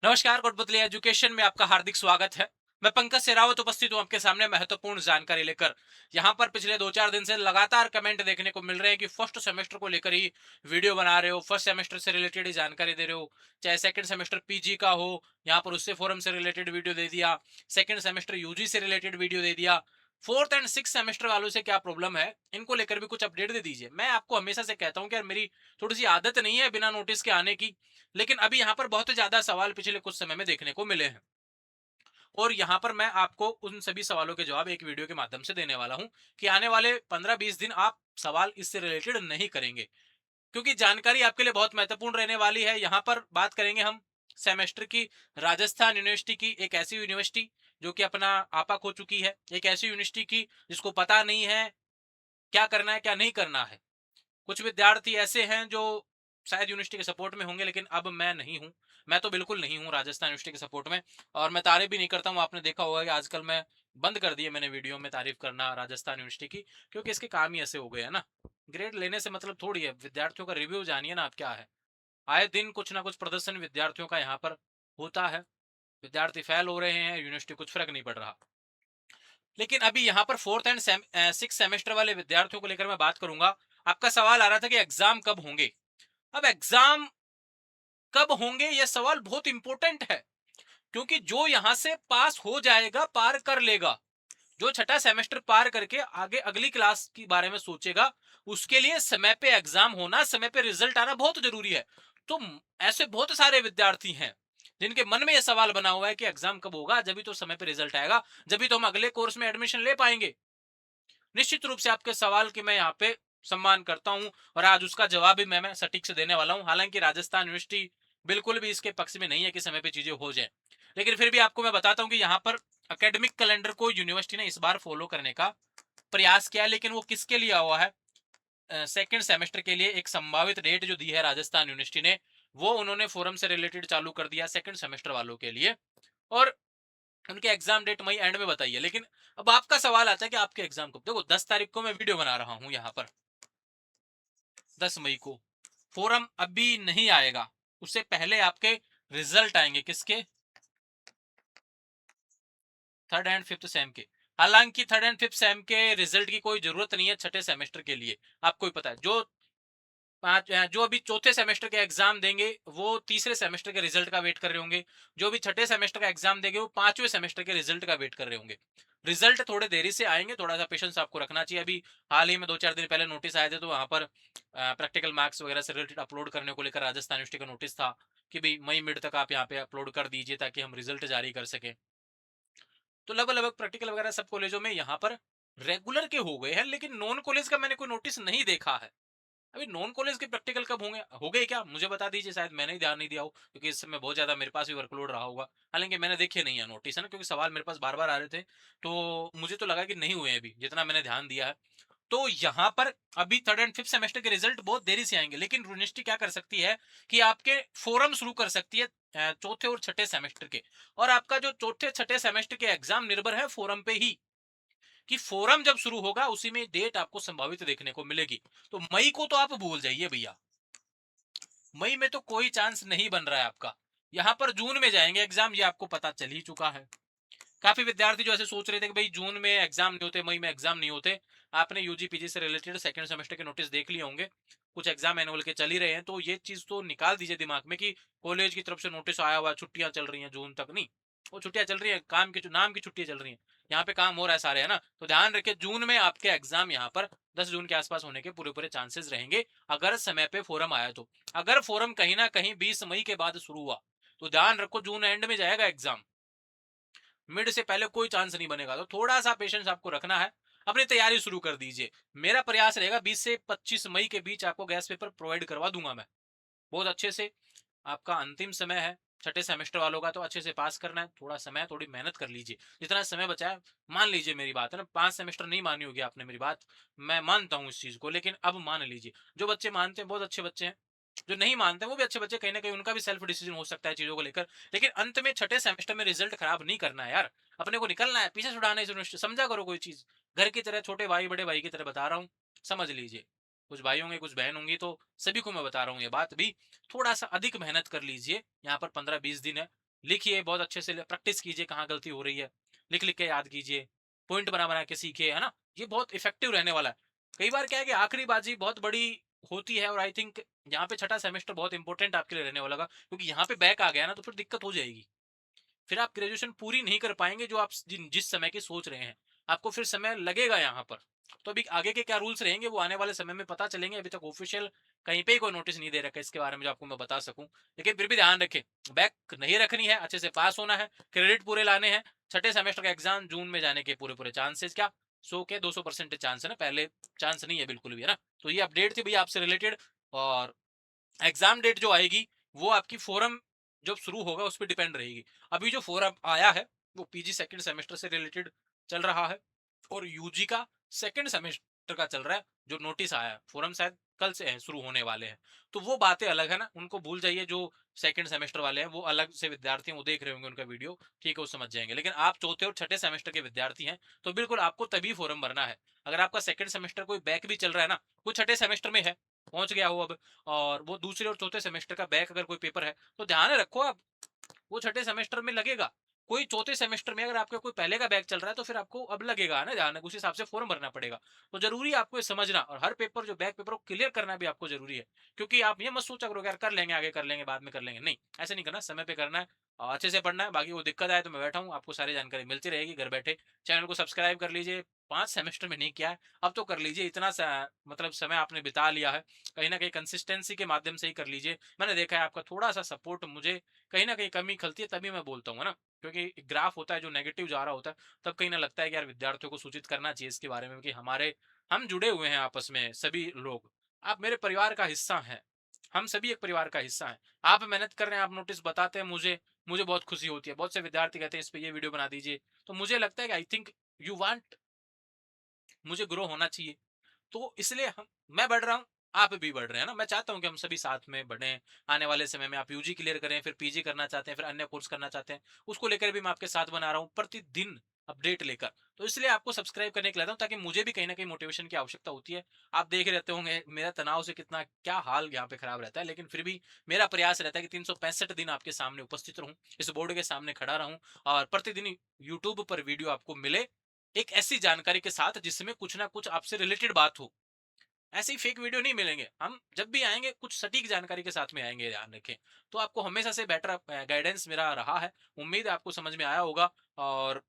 नमस्कार, कोटपुतली एजुकेशन में आपका हार्दिक स्वागत है। मैं पंकज सेरावत उपस्थित हूं आपके सामने महत्वपूर्ण जानकारी लेकर। यहां पर पिछले 2-4 दिन से लगातार कमेंट देखने को मिल रहे हैं कि फर्स्ट सेमेस्टर को लेकर ही वीडियो बना रहे हो, फर्स्ट सेमेस्टर से रिलेटेड ही जानकारी दे रहे हो, चाहे सेकंड सेमेस्टर पीजी का हो, यहाँ पर उससे फोरम से रिलेटेड वीडियो दे दिया, सेकंड सेमेस्टर यूजी से रिलेटेड वीडियो दे दिया। फोर्थ एंड सिक्स सेमेस्टर वालों से क्या प्रॉब्लम है, इनको लेकर भी कुछ अपडेट दे दीजिए। मैं आपको हमेशा से कहता हूँ कि यार मेरी थोड़ी सी आदत नहीं है बिना नोटिस के आने की, लेकिन अभी यहाँ पर बहुत ज्यादा सवाल पिछले कुछ समय में देखने को मिले हैं और यहाँ पर मैं आपको उन सभी सवालों के जवाब एक वीडियो के माध्यम से देने वाला हूँ कि आने वाले 15-20 दिन आप सवाल इससे रिलेटेड नहीं करेंगे, क्योंकि जानकारी आपके लिए बहुत महत्वपूर्ण रहने वाली है। यहाँ पर बात करेंगे हम सेमेस्टर की, राजस्थान यूनिवर्सिटी की, एक ऐसी यूनिवर्सिटी जो कि अपना आपा खो चुकी है, एक ऐसी यूनिवर्सिटी की जिसको पता नहीं है क्या करना है क्या नहीं करना है। कुछ विद्यार्थी ऐसे हैं जो शायद यूनिवर्सिटी के सपोर्ट में होंगे, लेकिन अब मैं नहीं हूं। मैं तो बिल्कुल नहीं हूं राजस्थान यूनिवर्सिटी के सपोर्ट में, और मैं तारीफ भी नहीं करता हूं। आपने देखा होगा कि आजकल मैं बंद कर दिया मैंने वीडियो में तारीफ करना राजस्थान यूनिवर्सिटी की, क्योंकि इसके काम ही ऐसे हो गए हैं ना। ग्रेड लेने से मतलब थोड़ी है, विद्यार्थियों का रिव्यू जानिए ना आप क्या है। आए दिन कुछ ना कुछ प्रदर्शन विद्यार्थियों का यहाँ पर होता है, विद्यार्थी फेल हो रहे हैं, यूनिवर्सिटी कुछ फर्क नहीं पड़ रहा। लेकिन अभी यहाँ पर फोर्थ एंड सिक्स सेमेस्टर वाले विद्यार्थियों को लेकर मैं बात करूंगा। आपका सवाल आ रहा था कि एग्जाम कब होंगे। अब एग्जाम कब होंगे यह सवाल बहुत इंपॉर्टेंट है, क्योंकि जो यहां से पास हो जाएगा, पार कर लेगा, जो छठा सेमेस्टर पार करके आगे अगली क्लास के बारे में सोचेगा, उसके लिए समय पे एग्जाम होना, समय पे रिजल्ट आना बहुत जरूरी है। तो ऐसे बहुत सारे विद्यार्थी हैं जिनके मन में यह सवाल बना हुआ है कि एग्जाम कब होगा, जब भी तो समय पे रिजल्ट आएगा, जब भी तो हम अगले कोर्स में एडमिशन ले पाएंगे। निश्चित रूप से आपके सवाल की मैं यहाँ पे सम्मान करता हूँ और आज उसका जवाब भी मैं सटीक से देने वाला हूँ। हालांकि राजस्थान यूनिवर्सिटी बिल्कुल भी इसके पक्ष में नहीं है कि समय पे चीजें हो जाए, लेकिन फिर भी आपको मैं बताता हूँ कि यहाँ पर एकेडमिक कैलेंडर को यूनिवर्सिटी ने इस बार फॉलो करने का प्रयास किया है, लेकिन वो किसके लिए हुआ है, सेकेंड सेमेस्टर के लिए एक संभावित डेट जो दी है राजस्थान यूनिवर्सिटी ने, वो उन्होंने फोरम से रिलेटेड चालू कर दिया सेकंड सेमेस्टर वालों के लिए, और उनके एग्जाम डेट मई एंड में बताइए। लेकिन अब आपका सवाल आता है कि आपके एग्जाम कब। देखो 10 तारीख को मैं वीडियो बना रहा हूं यहाँ पर, 10 मई को फोरम अभी नहीं आएगा, उससे पहले आपके रिजल्ट आएंगे किसके, थर्ड एंड फिफ्थ सेम के। हालांकि थर्ड एंड फिफ्थ सेम के रिजल्ट की कोई जरूरत नहीं है छठे सेमेस्टर के लिए। आपको ही पता है जो अभी चौथे सेमेस्टर के एग्जाम देंगे वो तीसरे सेमेस्टर के रिजल्ट का वेट कर रहे होंगे, जो भी छठे सेमेस्टर का एग्जाम देंगे वो पांचवें सेमेस्टर के रिजल्ट का वेट कर रहे होंगे। रिजल्ट थोड़े देरी से आएंगे, थोड़ा सा पेशेंस आपको रखना चाहिए। अभी हाल ही में 2-4 दिन पहले नोटिस आए थे, तो वहां पर प्रैक्टिकल मार्क्स वगैरह से रिलेटेड अपलोड करने को लेकर राजस्थान यूनिवर्सिटी का नोटिस था कि भाई मई मिड तक आप यहाँ पे अपलोड कर दीजिए ताकि हम रिजल्ट जारी कर सकें। तो लगभग लगभग प्रैक्टिकल वगैरह सब कॉलेजों में यहाँ पर रेगुलर के हो गए हैं, लेकिन नॉन कॉलेज का मैंने कोई नोटिस नहीं देखा है। अभी नॉन कॉलेज के प्रैक्टिकल कब होंगे, हो गए क्या मुझे बता दीजिए, शायद मैंने ही ध्यान नहीं दिया हो, क्योंकि इस समय बहुत ज्यादा मेरे पास भी वर्कलोड रहा होगा। हालांकि मैंने देखे नहीं है नोटिस, है ना, क्योंकि सवाल मेरे पास बार बार आ रहे थे, तो मुझे तो लगा कि नहीं हुए हैं अभी, जितना मैंने ध्यान दिया है। तो यहाँ पर अभी थर्ड एंड फिफ्थ सेमेस्टर के रिजल्ट बहुत देरी से आएंगे, लेकिन यूनिवर्सिटी क्या कर सकती है कि आपके फोरम शुरू कर सकती है चौथे और छठे सेमेस्टर के, और आपका जो चौथे छठे सेमेस्टर के एग्जाम निर्भर है फोरम पे ही, कि फोरम जब शुरू होगा उसी में डेट आपको संभावित देखने को मिलेगी। तो मई को तो आप भूल जाइए भैया, मई में तो कोई चांस नहीं बन रहा है आपका। यहां पर जून में जाएंगे एग्जाम, ये आपको पता चल ही चुका है। काफी विद्यार्थी जो ऐसे सोच रहे थे कि भाई जून में एग्जाम नहीं होते, मई में एग्जाम नहीं होते। आपने यूजी पीजी से रिलेटेड सेकंड सेमेस्टर के नोटिस देख लिए होंगे, कुछ एग्जाम एनुअल के चल ही रहे हैं, तो ये चीज तो निकाल दीजिए दिमाग में कि कॉलेज की तरफ से नोटिस आया हुआ, छुट्टियां चल रही हैं जून तक। नहीं, वो छुट्टियां चल रही है, काम की नाम की छुट्टियां चल रही हैं, यहाँ पे काम हो रहा है सारे, है ना। तो ध्यान रखिए जून में आपके एग्जाम यहाँ पर 10 जून के आसपास होने के पूरे पूरे चांसेस रहेंगे, अगर समय पे फोरम आया तो। अगर फोरम कहीं ना कहीं 20 मई के बाद शुरू हुआ तो ध्यान रखो जून एंड में जाएगा एग्जाम, मिड से पहले कोई चांस नहीं बनेगा। तो थोड़ा सा पेशेंस आपको रखना है, अपनी तैयारी शुरू कर दीजिए। मेरा प्रयास रहेगा 20 से 25 मई के बीच आपको गैस पेपर प्रोवाइड करवा दूंगा मैं बहुत अच्छे से। आपका अंतिम समय है छठे सेमेस्टर वालों का, तो अच्छे से पास करना है, थोड़ा समय थोड़ी मेहनत कर लीजिए, जितना समय बचा है। मान लीजिए मेरी बात है ना, 5 सेमेस्टर नहीं मानी होगी आपने मेरी बात, मैं मानता हूँ इस चीज को, लेकिन अब मान लीजिए। जो बच्चे मानते हैं बहुत अच्छे बच्चे हैं, जो नहीं मानते वो भी अच्छे बच्चे, कहीं ना कहीं उनका भी सेल्फ डिसीजन हो सकता है चीजों को लेकर। लेकिन अंत में छठे सेमेस्टर में रिजल्ट खराब नहीं करना है यार, अपने को निकलना है, पीछे छुड़ाना है। समझा करो कोई चीज घर की तरह, छोटे भाई बड़े भाई की तरह बता रहा हूँ, समझ लीजिए। कुछ भाई होंगे कुछ बहन होंगी, तो सभी को मैं बता रहा हूँ ये बात भी। थोड़ा सा अधिक मेहनत कर लीजिए, यहाँ पर 15-20 दिन है, लिखिए बहुत अच्छे से, प्रैक्टिस कीजिए कहाँ गलती हो रही है, लिख लिख के याद कीजिए, पॉइंट बना बना के सीखिए, है ना? ये बहुत इफेक्टिव रहने वाला है। कई बार क्या है कि आखिरी बाजी बहुत बड़ी होती है, और आई थिंक यहाँ पे छठा सेमेस्टर बहुत इंपॉर्टेंट आपके लिए रहने वाला होगा, क्योंकि यहाँ पे बैक आ गया ना तो फिर दिक्कत हो जाएगी। फिर आप ग्रेजुएशन पूरी नहीं कर पाएंगे जो आप जिस समय की सोच रहे हैं, आपको फिर समय लगेगा यहाँ पर। तो अभी आगे के क्या रूल्स रहेंगे वो आने वाले समय में पता चलेंगे, अभी तक ऑफिशियल कहीं पे ही कोई नोटिस नहीं दे रखा इसके बारे में जो आपको मैं बता सकूं। लेकिन फिर भी ध्यान रखें, बैक नहीं रखनी है, अच्छे से पास होना है, क्रेडिट पूरे लाने हैं। छठे सेमेस्टर का एग्जाम जून में जाने के पूरे पूरे चांसेस क्या 100 के 200% चांस है ना, पहले चांस नहीं है बिल्कुल भी, है ना? तो ये अपडेट थी भैया आपसे रिलेटेड। और एग्जाम डेट जो आएगी वो आपकी फोरम जब शुरू होगा उस पर डिपेंड रहेगी। अभी जो फोरम आया है वो पीजी सेकंड सेमेस्टर से रिलेटेड चल रहा है, और यूजी का सेकंड सेमेस्टर का चल रहा है। जो नोटिस आया है फोरम शायद कल से है, शुरू होने वाले हैं। तो वो बातें अलग है ना, उनको भूल जाइए। जो सेकंड सेमेस्टर वाले हैं वो अलग से विद्यार्थी हैं, वो देख रहे होंगे उनका वीडियो, ठीक है, वो समझ जाएंगे। लेकिन आप चौथे और छठे सेमेस्टर के विद्यार्थी हैं तो बिल्कुल आपको तभी फॉर्म भरना है। अगर आपका सेकंड सेमेस्टर कोई बैक भी चल रहा है ना, कोई छठे सेमेस्टर में है, पहुंच गया हो अब, और वो दूसरे और चौथे सेमेस्टर का बैक अगर कोई पेपर है तो ध्यान रखो आप, वो छठे सेमेस्टर में लगेगा। कोई चौथे सेमेस्टर में अगर आपका कोई पहले का बैक चल रहा है तो फिर आपको अब लगेगा ना ध्यान, उस हिसाब से फॉर्म भरना पड़ेगा। तो जरूरी है आपको ये समझना, और हर पेपर जो बैक पेपर को क्लियर करना भी आपको जरूरी है। क्योंकि आप ये मत सोचा करो यार कर लेंगे, आगे कर लेंगे, बाद में कर लेंगे, नहीं, ऐसे नहीं करना, समय पे करना है और अच्छे से पढ़ना है। बाकी वो दिक्कत आए तो मैं बैठा हूँ, आपको सारी जानकारी मिलती रहेगी घर बैठे। चैनल को सब्सक्राइब कर लीजिए, 5 सेमेस्टर में नहीं किया है अब तो कर लीजिए, इतना मतलब समय आपने बिता लिया है, कहीं ना कहीं कंसिस्टेंसी के माध्यम से ही कर लीजिए। मैंने देखा है आपका थोड़ा सा सपोर्ट मुझे कहीं ना कहीं कमी खलती है, तभी मैं बोलता हूँ, है ना? क्योंकि ग्राफ होता है जो नेगेटिव जा रहा होता है, तब कहीं ना लगता है कि यार विद्यार्थियों को सूचित करना चाहिए इसके बारे में कि हमारे हम जुड़े हुए हैं आपस में सभी लोग, आप मेरे परिवार का हिस्सा हैं, हम सभी एक परिवार का हिस्सा हैं। आप मेहनत कर रहे हैं, आप नोटिस बताते हैं मुझे, मुझे बहुत खुशी होती है। बहुत से विद्यार्थी कहते हैं इस पे ये वीडियो बना दीजिए, तो मुझे लगता है कि आई थिंक यू वांट मुझे ग्रो होना चाहिए। तो इसलिए हम मैं बढ़ रहा हूँ, आप भी बढ़ रहे हैं ना, मैं चाहता हूँ कि हम सभी साथ में बढ़ें। आने वाले समय में आप यूजी क्लियर करें, फिर पीजी करना चाहते हैं, फिर अन्य कोर्स करना चाहते हैं, उसको लेकर भी मैं आपके साथ बना रहा हूँ प्रतिदिन अपडेट लेकर। तो इसलिए आपको सब्सक्राइब करने के लिए आता हूँ, ताकि मुझे भी कहीं ना कहीं मोटिवेशन की आवश्यकता होती है। आप देख ही रहते होंगे मेरा तनाव से कितना क्या हाल यहाँ पे खराब रहता है, लेकिन फिर भी मेरा प्रयास रहता है कि 365 दिन आपके सामने उपस्थित रहूं, इस बोर्ड के सामने खड़ा रहूं, और प्रतिदिन यूट्यूब पर वीडियो आपको मिले एक ऐसी जानकारी के साथ जिसमें कुछ ना कुछ आपसे रिलेटेड बात हो। ऐसे ही फेक वीडियो नहीं मिलेंगे, हम जब भी आएंगे कुछ सटीक जानकारी के साथ में आएंगे, ध्यान रखें। तो आपको हमेशा से बेटर गाइडेंस मेरा रहा है, उम्मीद है आपको समझ में आया होगा। और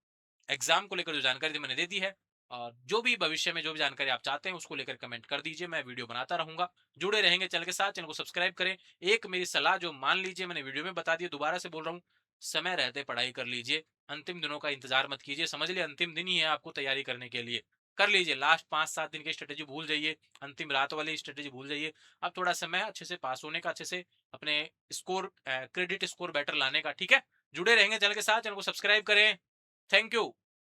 एग्जाम को लेकर जो जानकारी थी मैंने दे दी है, और जो भी भविष्य में जो भी जानकारी आप चाहते हैं उसको लेकर कमेंट कर दीजिए, मैं वीडियो बनाता रहूंगा। जुड़े रहेंगे चैनल के साथ, चैनल को सब्सक्राइब करें। एक मेरी सलाह जो मान लीजिए मैंने वीडियो में बता दी, दोबारा से बोल रहा हूँ, समय रहते पढ़ाई कर लीजिए, अंतिम दिनों का इंतजार मत कीजिए। समझ लिए अंतिम दिन ही है आपको तैयारी करने के लिए, कर लीजिए। लास्ट 5-7 दिन की स्ट्रेटेजी भूल जाइए, अंतिम रात वाली स्ट्रेटेजी भूल जाइए। अब थोड़ा समय अच्छे से पास होने का, अच्छे से अपने स्कोर क्रेडिट स्कोर बेटर लाने का, ठीक है? जुड़े रहेंगे चैनल के साथ, चैनल को सब्सक्राइब करें। Thank you.